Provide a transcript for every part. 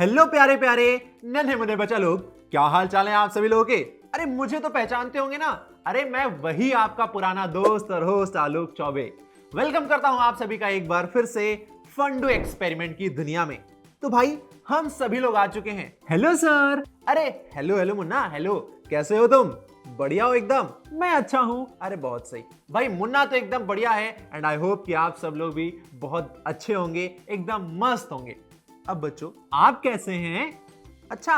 Hello प्यारे प्यारे नन्हे मुन्ने बच्चा लोग, क्या हाल चाल है आप सभी लोगों के। अरे मुझे तो पहचानते होंगे ना। अरे मैं वही आपका पुराना दोस्त और होस्ट आलोक चौबे वेलकम करता हूं आप सभी का एक बार फिर से फंडू एक्सपेरिमेंट की दुनिया में। तो भाई हम सभी लोग आ चुके हैं। Hello sir. अरे हेलो हेलो मुन्ना, हेलो, कैसे हो तुम? बढ़िया हो एकदम? मैं अच्छा हूं। अरे बहुत सही भाई, मुन्ना तो एकदम बढ़िया है एंड आई होप कि आप सब लोग भी बहुत अच्छे होंगे, एकदम मस्त होंगे। अब बच्चों आप कैसे हैं? अच्छा,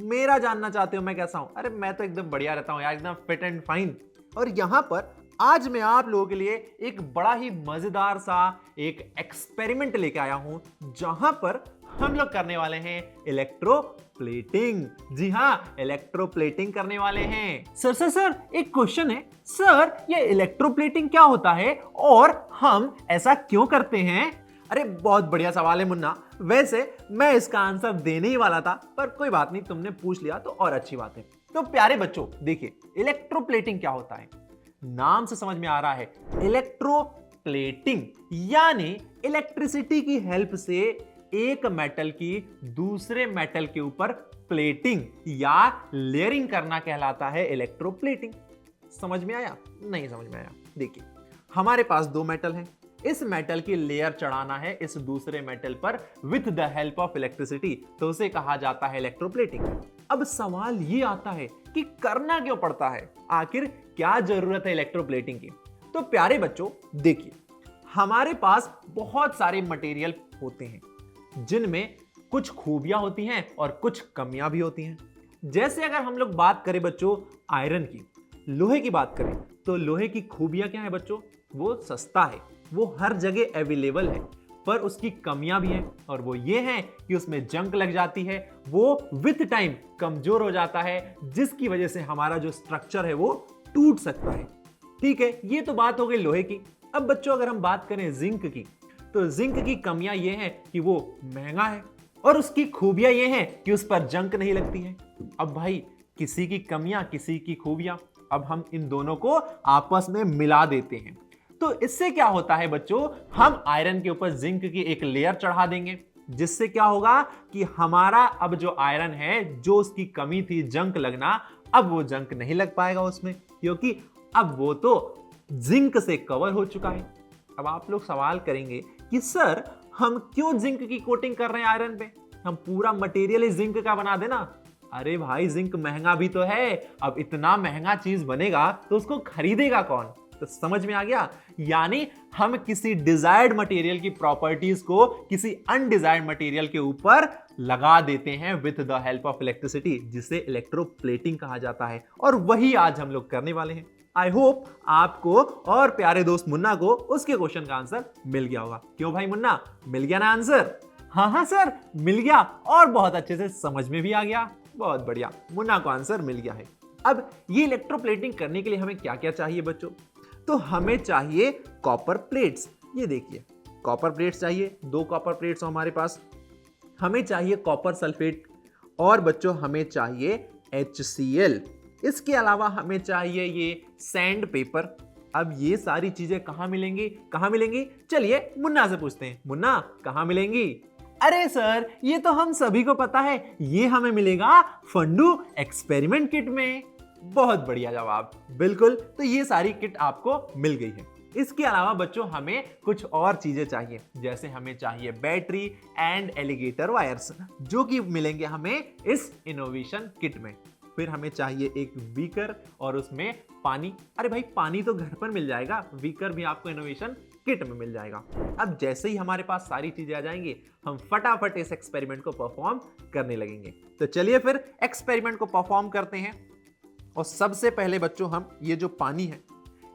मेरा जानना चाहते हो मैं कैसा हूं? अरे मैं तो एकदम बढ़िया रहता हूं यार, एकदम फिट एंड फाइन। और यहां पर आज मैं आप लोगों के लिए एक बड़ा ही मजेदार सा एक एक्सपेरिमेंट लेके आया हूं, जहां पर हम लोग करने वाले हैं इलेक्ट्रोप्लेटिंग। जी हां, इलेक्ट्रोप्लेटिंग करने वाले हैं। सर सर सर एक क्वेश्चन है सर, ये इलेक्ट्रोप्लेटिंग क्या होता है और हम ऐसा क्यों करते हैं? अरे बहुत बढ़िया सवाल है मुन्ना। वैसे मैं इसका आंसर देने ही वाला था, पर कोई बात नहीं, तुमने पूछ लिया तो और अच्छी बात है। तो प्यारे बच्चों देखिए, इलेक्ट्रोप्लेटिंग क्या होता है? नाम से समझ में आ रहा है, इलेक्ट्रोप्लेटिंग यानी इलेक्ट्रिसिटी की हेल्प से एक मेटल की दूसरे मेटल के ऊपर प्लेटिंग या लेयरिंग करना कहलाता है इलेक्ट्रोप्लेटिंग। समझ में आया? नहीं समझ में आया? देखिए, हमारे पास दो मेटल हैं, इस मेटल की लेयर चढ़ाना है इस दूसरे मेटल पर with the help of electricity, तो उसे कहा जाता है इलेक्ट्रोप्लेटिंग। अब सवाल ये आता है कि करना क्यों पड़ता है, आखिर क्या जरूरत है इलेक्ट्रोप्लेटिंग की? तो प्यारे बच्चों देखिए, हमारे पास बहुत सारे मटेरियल होते हैं जिनमें कुछ खूबियां होती हैं और कुछ कमियां भी होती हैं। जैसे अगर हम लोग बात करें बच्चों आयरन की, लोहे की बात करें, तो लोहे की खूबियां क्या है बच्चों? वो सस्ता है, वो हर जगह अवेलेबल है, पर उसकी कमियां भी हैं, और वो ये है कि उसमें जंग लग जाती है, वो विथ टाइम कमजोर हो जाता है, जिसकी वजह से हमारा जो स्ट्रक्चर है वो टूट सकता है। ठीक है, ये तो बात हो गई लोहे की। अब बच्चों अगर हम बात करें जिंक की, तो जिंक की कमियां ये हैं कि वो महंगा है, और उसकी खूबियां ये हैं कि उस पर जंग नहीं लगती है। अब भाई किसी की कमियां किसी की खूबियां, अब हम इन दोनों को आपस में मिला देते हैं। तो इससे क्या होता है बच्चों, हम आयरन के ऊपर जिंक की एक लेयर चढ़ा देंगे, जिससे क्या होगा कि हमारा अब जो आयरन है, जो उसकी कमी थी जंक लगना, अब वो जंक नहीं लग पाएगा उसमें, क्योंकि अब वो तो जिंक से कवर हो चुका है। अब आप लोग सवाल करेंगे कि सर हम क्यों जिंक की कोटिंग कर रहे हैं आयरन पे, हम पूरा मटेरियल ही जिंक का बना देना। अरे भाई जिंक महंगा भी तो है, अब इतना महंगा चीज बनेगा तो उसको खरीदेगा कौन? तो समझ में आ गया, यानी हम किसी डिजायर्ड मटेरियल की प्रॉपर्टीज को किसी अनडिजायर्ड मटेरियल के ऊपर लगा देते हैं with the help of electricity, जिसे इलेक्ट्रोप्लेटिंग कहा जाता है, और वही आज हम लोग करने वाले हैं। आई होप आपको और प्यारे दोस्त मुन्ना को उसके क्वेश्चन का आंसर मिल गया होगा। क्यों भाई मुन्ना, मिल गया ना आंसर? हाँ हाँ सर मिल गया, और बहुत अच्छे से समझ में भी आ गया। बहुत बढ़िया, मुन्ना को आंसर मिल गया है। अब ये इलेक्ट्रोप्लेटिंग करने के लिए हमें क्या क्या चाहिए बच्चों? तो हमें चाहिए कॉपर प्लेट्स। ये देखिए कॉपर प्लेट्स चाहिए, दो कॉपर प्लेट्स हो हमारे पास। हमें चाहिए कॉपर सल्फेट, और बच्चों हमें चाहिए HCl। इसके अलावा हमें चाहिए ये सैंड पेपर। अब ये सारी चीजें कहां मिलेंगी, कहां मिलेंगी? चलिए मुन्ना से पूछते हैं, मुन्ना कहां मिलेंगी? अरे सर ये तो हम सभी को पता है, ये हमें मिलेगा फंडू एक्सपेरिमेंट किट में। बहुत बढ़िया जवाब, बिल्कुल। तो ये सारी किट आपको मिल गई है। इसके अलावा बच्चों हमें कुछ और चीजें चाहिए, जैसे हमें चाहिए बैटरी एंड एलिगेटर वायर्स, जो कि मिलेंगे हमें इस इनोवेशन किट में। फिर हमें चाहिए एक बीकर और उसमें पानी। अरे भाई पानी तो घर पर मिल जाएगा, बीकर भी आपको इनोवेशन किट में मिल जाएगा। अब जैसे ही हमारे पास सारी चीजें आ जाएंगी, हम फटाफट इस एक्सपेरिमेंट को परफॉर्म करने लगेंगे। तो चलिए फिर एक्सपेरिमेंट को परफॉर्म करते हैं। और सबसे पहले बच्चों हम ये जो पानी है,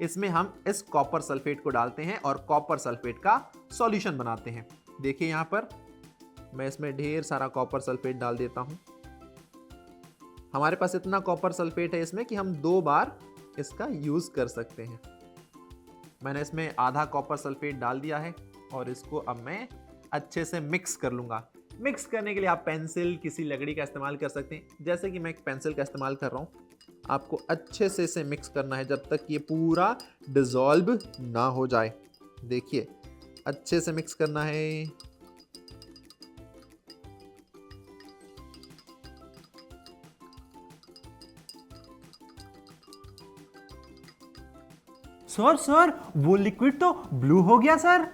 इसमें हम इस कॉपर सल्फेट को डालते हैं और कॉपर सल्फेट का सॉल्यूशन बनाते हैं। देखिए यहां पर मैं इसमें ढेर सारा कॉपर सल्फेट डाल देता हूं। हमारे पास इतना कॉपर सल्फेट है इसमें कि हम 2 बार इसका यूज कर सकते हैं। मैंने इसमें आधा कॉपर सल्फेट डाल दिया है, और इसको अब मैं अच्छे से मिक्स कर लूंगा। मिक्स करने के लिए आप पेंसिल, किसी लकड़ी का इस्तेमाल कर सकते हैं, जैसे कि मैं एक पेंसिल का इस्तेमाल कर रहा हूं। आपको अच्छे से इसे मिक्स करना है जब तक ये पूरा डिसॉल्व ना हो जाए। देखिए अच्छे से मिक्स करना है। सर सर वो लिक्विड तो ब्लू हो गया सर।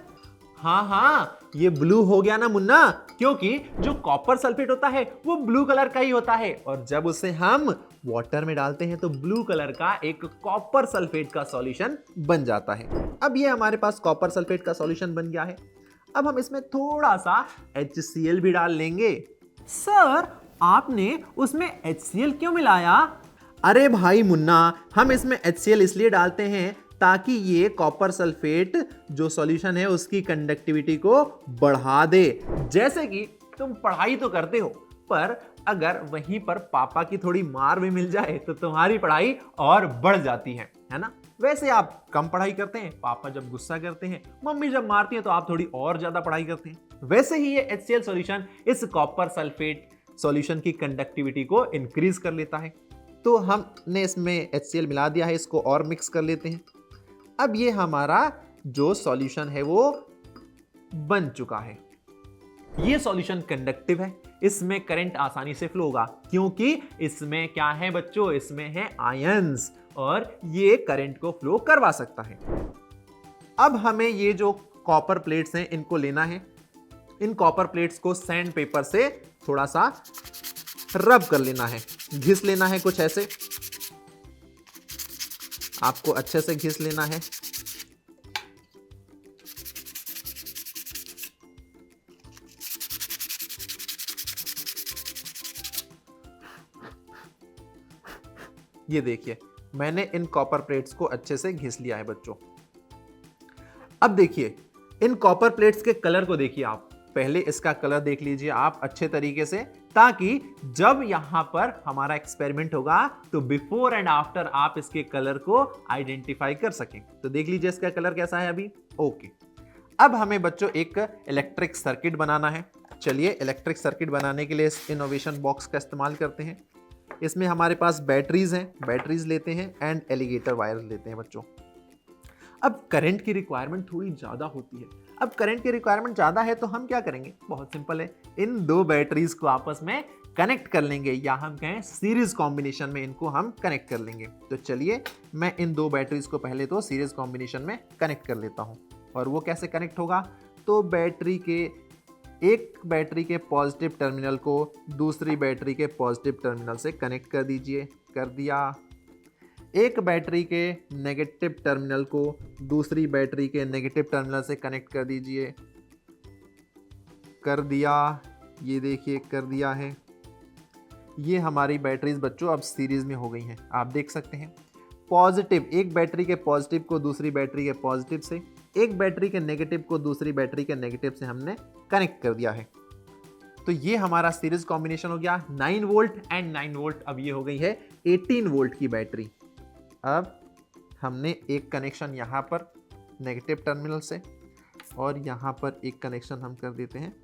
हाँ, ये ब्लू हो गया ना मुन्ना, क्योंकि जो कॉपर सल्फेट होता है वो ब्लू कलर का ही होता है, और जब उसे हम वाटर में डालते हैं तो ब्लू कलर का एक कॉपर सल्फेट का सॉल्यूशन बन जाता है। अब ये हमारे पास कॉपर सल्फेट का सॉल्यूशन बन गया है। अब हम इसमें थोड़ा सा HCl भी डाल लेंगे। सर आपने उसमें HCl क्यों मिलाया? अरे भाई मुन्ना, हम इसमें HCl इसलिए डालते हैं ताकि ये कॉपर सल्फेट जो सॉल्यूशन है उसकी कंडक्टिविटी को बढ़ा दे। जैसे कि तुम पढ़ाई तो करते हो, पर अगर वहीं पर पापा की थोड़ी मार भी मिल जाए तो तुम्हारी पढ़ाई और बढ़ जाती है ना। वैसे आप कम पढ़ाई करते हैं, पापा जब गुस्सा करते हैं, मम्मी जब मारती है तो आप थोड़ी और ज्यादा पढ़ाई करते हैं। वैसे ही ये HCl सॉल्यूशन इस कॉपर सल्फेट सॉल्यूशन की कंडक्टिविटी को इंक्रीज कर लेता है। तो हमने इसमें HCl मिला दिया है, इसको और मिक्स कर लेते हैं। अब ये हमारा जो सॉल्यूशन है वो बन चुका है। ये सॉल्यूशन कंडक्टिव है, इसमें करंट आसानी से फ्लो होगा, क्योंकि इसमें क्या है बच्चों, इसमें है आयंस, और ये करंट को फ्लो करवा सकता है। अब हमें ये जो कॉपर प्लेट्स हैं इनको लेना है। इन कॉपर प्लेट्स को सैंड पेपर से थोड़ा सा रब कर लेना है, घिस लेना है कुछ ऐसे। आपको अच्छे से घिस लेना है। ये देखिए, मैंने इन कॉपर प्लेट्स को अच्छे से घिस लिया है बच्चों। अब देखिए, इन कॉपर प्लेट्स के कलर को देखिए आप। पहले इसका कलर देख लीजिए आप अच्छे तरीके से, ताकि जब यहां पर हमारा एक्सपेरिमेंट होगा तो बिफोर एंड आफ्टर आप इसके कलर को आइडेंटिफाई कर सकें। तो देख लीजिए इसका कलर कैसा है अभी। ओके, अब हमें बच्चों एक इलेक्ट्रिक सर्किट बनाना है। चलिए इलेक्ट्रिक सर्किट बनाने के लिए इस इनोवेशन बॉक्स का इस्तेमाल करते हैं। इसमें हमारे पास बैटरीज हैं, बैटरीज लेते हैं एंड एलिगेटर वायर लेते हैं बच्चों। अब करंट की रिक्वायरमेंट थोड़ी ज़्यादा होती है। अब करंट की रिक्वायरमेंट ज़्यादा है तो हम क्या करेंगे, बहुत सिंपल है, इन दो बैटरीज को आपस में कनेक्ट कर लेंगे, या हम कहें सीरीज कॉम्बिनेशन में इनको हम कनेक्ट कर लेंगे। तो चलिए मैं इन दो बैटरीज को पहले तो सीरीज कॉम्बिनेशन में कनेक्ट कर लेता हूँ। और वो कैसे कनेक्ट होगा, तो एक बैटरी के पॉजिटिव टर्मिनल को दूसरी बैटरी के पॉजिटिव टर्मिनल से कनेक्ट कर दीजिए। कर दिया। एक बैटरी के नेगेटिव टर्मिनल को दूसरी बैटरी के नेगेटिव टर्मिनल से कनेक्ट कर दीजिए। कर दिया। ये देखिए कर दिया है। ये हमारी बैटरीज बच्चों अब सीरीज में हो गई हैं, आप देख सकते हैं। पॉजिटिव, एक बैटरी के पॉजिटिव को दूसरी बैटरी के पॉजिटिव से, एक बैटरी के नेगेटिव को दूसरी बैटरी के नेगेटिव से हमने कनेक्ट कर दिया है। तो ये हमारा सीरीज कॉम्बिनेशन हो गया 9 वोल्ट एंड 9 वोल्ट। अब ये हो गई है 18 वोल्ट की बैटरी। अब हमने एक कनेक्शन यहाँ पर नेगेटिव टर्मिनल से, और यहाँ पर एक कनेक्शन हम कर देते हैं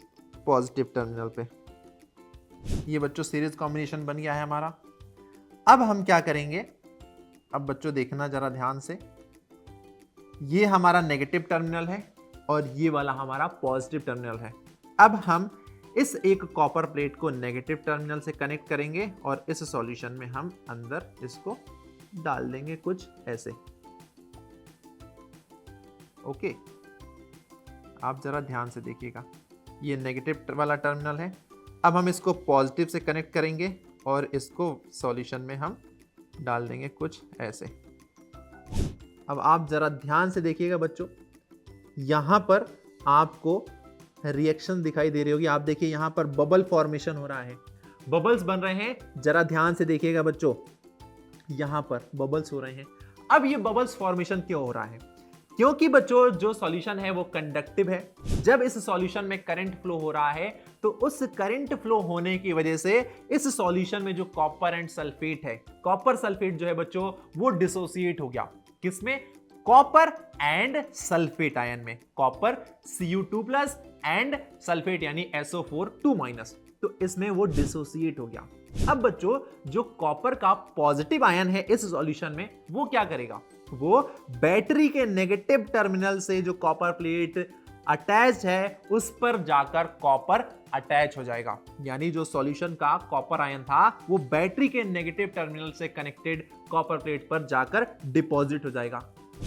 पॉजिटिव टर्मिनल पे। ये बच्चों सीरीज कॉम्बिनेशन बन गया है हमारा। अब हम क्या करेंगे, अब बच्चों देखना जरा ध्यान से, ये हमारा नेगेटिव टर्मिनल है और ये वाला हमारा पॉजिटिव टर्मिनल है। अब हम इस एक कॉपर प्लेट को नेगेटिव टर्मिनल से कनेक्ट करेंगे और इस सॉल्यूशन में हम अंदर इसको डाल देंगे कुछ ऐसे। ओके, आप जरा ध्यान से देखिएगा, ये नेगेटिव वाला टर्मिनल है। अब हम इसको पॉजिटिव से कनेक्ट करेंगे और इसको सॉल्यूशन में हम डाल देंगे कुछ ऐसे। अब आप जरा ध्यान से देखिएगा बच्चों, यहाँ पर आपको रिएक्शन दिखाई दे रही होगी। आप देखिए यहाँ पर बबल फॉर्मेशन हो रहा है, बबल्स बन रहे हैं। जरा ध्यान से देखिएगा बच्चों, यहाँ पर बबल्स हो रहे हैं। अब ये बबल्स फॉर्मेशन क्यों हो रहा है, क्योंकि बच्चों जो सॉल्यूशन है वो कंडक्टिव है। जब इस सॉल्यूशन में करंट फ्लो हो रहा है तो उस करंट फ्लो होने की वजह से इस सॉल्यूशन में जो कॉपर एंड सल्फेट है, कॉपर सल्फेट जो है बच्चों वो डिसोसिएट हो गया। किसमें, कॉपर एंड सल्फेट आयन में, कॉपर Cu2+ एंड सल्फेट यानी SO4 2-। तो इसमें वो डिसोसिएट हो गया। अब बच्चों जो कॉपर का पॉजिटिव आयन है इस सॉल्यूशन में, वो क्या करेगा, वो बैटरी के नेगेटिव टर्मिनल से जो कॉपर प्लेट अटैच है उस पर जाकर कॉपर अटैच हो जाएगा। यानी जो सॉल्यूशन का कॉपर आयन था वो बैटरी के नेगेटिव टर्मिनल से कनेक्टेड कॉपर प्लेट पर जाकर डिपॉजिट हो जाएगा।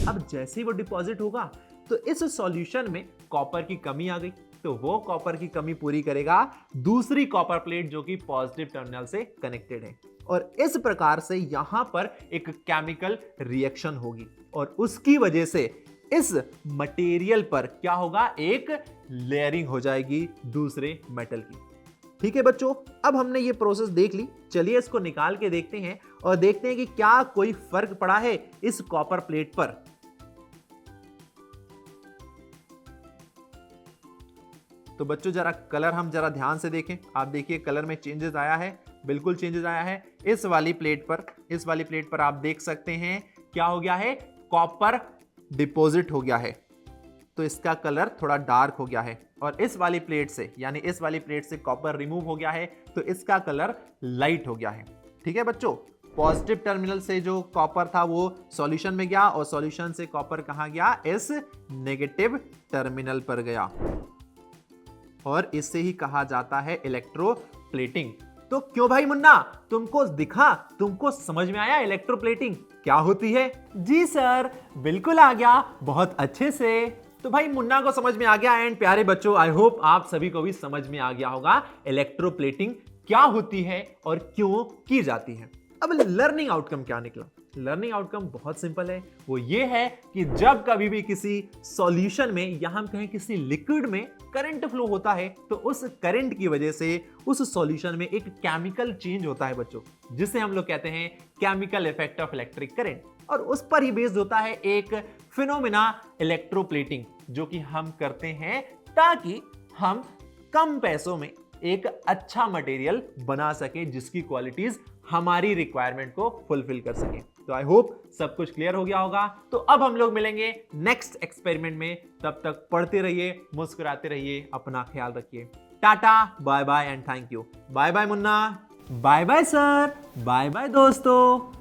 अब जैसे ही वो डिपॉजिट होगा तो इस सॉल्यूशन में कॉपर की कमी आ गई, तो वो कॉपर की कमी पूरी करेगा दूसरी कॉपर प्लेट जो कि पॉजिटिव टर्मिनल से कनेक्टेड है, और इस प्रकार से यहां पर एक केमिकल रिएक्शन होगी और उसकी वजह से इस मटेरियल पर क्या होगा, एक लेयरिंग हो जाएगी दूसरे मेटल की। ठीक है बच्चों, अब हमने ये प्रोसेस देख ली, चलिए इसको निकाल के देखते हैं और देखते हैं कि क्या कोई फर्क पड़ा है इस कॉपर प्लेट पर। तो बच्चों जरा कलर हम जरा ध्यान से देखें, आप देखिए कलर में चेंजेस आया है, बिल्कुल चेंजेस आया है। इस वाली प्लेट पर आप देख सकते हैं क्या हो गया है, कॉपर डिपॉजिट हो गया है, तो इसका कलर थोड़ा डार्क हो गया है। और इस वाली प्लेट से, यानी इस वाली प्लेट से कॉपर रिमूव हो गया है, तो इसका कलर लाइट हो गया है। ठीक है बच्चों, पॉजिटिव टर्मिनल से जो कॉपर था वो सॉल्यूशन में गया और सॉल्यूशन से कॉपर कहां गया, इस नेगेटिव टर्मिनल पर गया, और इससे ही कहा जाता है इलेक्ट्रोप्लेटिंग। तो क्यों भाई मुन्ना, तुमको दिखा, तुमको समझ में आया इलेक्ट्रोप्लेटिंग क्या होती है? जी सर, बिल्कुल आ गया, बहुत अच्छे से। तो भाई मुन्ना को समझ में आ गया, एंड प्यारे बच्चों आई होप आप सभी को भी समझ में आ गया होगा इलेक्ट्रोप्लेटिंग क्या होती है और क्यों की जाती है। अब लर्निंग आउटकम क्या निकला? लर्निंग आउटकम बहुत सिंपल है, वो ये है कि जब कभी भी किसी सॉल्यूशन में या हम कहें किसी लिक्विड में करंट फ्लो होता है, तो उस करंट की वजह से उस सॉल्यूशन में एक केमिकल चेंज होता है बच्चों, जिसे हम लोग कहते हैं chemical effect of electric current, और उस पर ही बेस्ड होता है एक फिनोमिना इलेक्ट्रोप्लेटिंग, जो कि हम करते हैं ताकि हम कम पैसों में एक अच्छा मटेरियल बना सके जिसकी क्वालिटीज हमारी रिक्वायरमेंट को फुलफिल कर सके। तो आई होप सब कुछ क्लियर हो गया होगा। तो अब हम लोग मिलेंगे नेक्स्ट एक्सपेरिमेंट में, तब तक पढ़ते रहिए, मुस्कुराते रहिए, अपना ख्याल रखिए। Tata, bye bye and thank you. Bye bye मुन्ना, bye bye sir, bye bye दोस्तों।